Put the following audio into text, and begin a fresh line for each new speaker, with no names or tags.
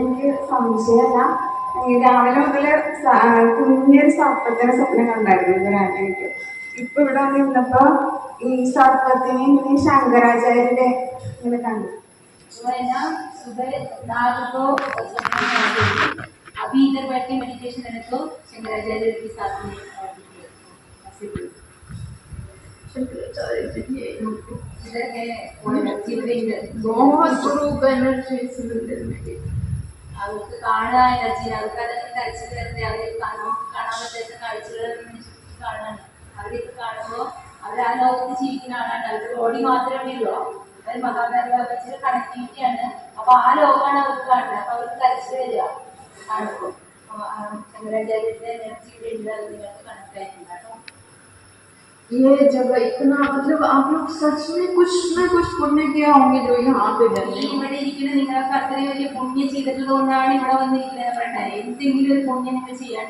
എനിക്ക് സംശയമല്ല. രാവിലെ മുതൽ കുഞ്ഞൊരു സർപ്പത്തിനെ സ്വപ്നം കണ്ടായിരുന്നു എനിക്ക്. ഇപ്പൊ ഇവിടെ വന്നിരുന്നപ്പോ ഈ സർപ്പത്തിനെ ഇങ്ങനെ ശങ്കരാചാര്യന്റെ ഇങ്ങനെ कண்டு।
तो है ना सुबह रात को अभी इधर बैठ के मेडिटेशन करने तो शंकराचार्य के साथ में इधर है
बहुत रूप एनर्जी
അവർക്ക് കാണുക എനർജി അവർക്ക് അതൊക്കെ കഴിച്ചിട്ട് അവർക്ക് കാണാൻ പറ്റാത്ത കാഴ്ചകൾ കാണാൻ അവരൊക്കെ കാണുമ്പോൾ അവർ ആ ലോകത്ത് ജീവിക്കുന്ന ആളാണ്. അവരുടെ ബോഡി മാത്രമേ ഉള്ളൂ. അവർ മഹാഭാരതത്തിലെ കണക്ടിവിറ്റിയാണ്. അപ്പൊ ആ ലോകമാണ് അവർക്ക് കാണുന്നത്. അപ്പൊ അവർക്ക് കരച്ചിൽ വരിക കാണുമ്പോൾ ശങ്കരാചാര്യന്റെ എനർജി ഇവിടെ ഉണ്ട്. അത് നിങ്ങൾക്ക് കണക്ട് ആയിട്ടുണ്ട് കേട്ടോ.
ये जगह इतना मतलब आप लोग सच में कुछ ना कुछ पुण्य किया होंगे जो यहाँ पे रहते हैं।
ഇവിടെ ഇരിക്കുന്ന നിങ്ങൾക്ക് അത്രയും വലിയ പുണ്യം ചെയ്തിട്ടുള്ളത് കൊണ്ടാണ് ഇവിടെ വന്നിരിക്കുന്നത്. എന്തെങ്കിലും ഒരു പുണ്യം നിങ്ങൾ ചെയ്യാൻ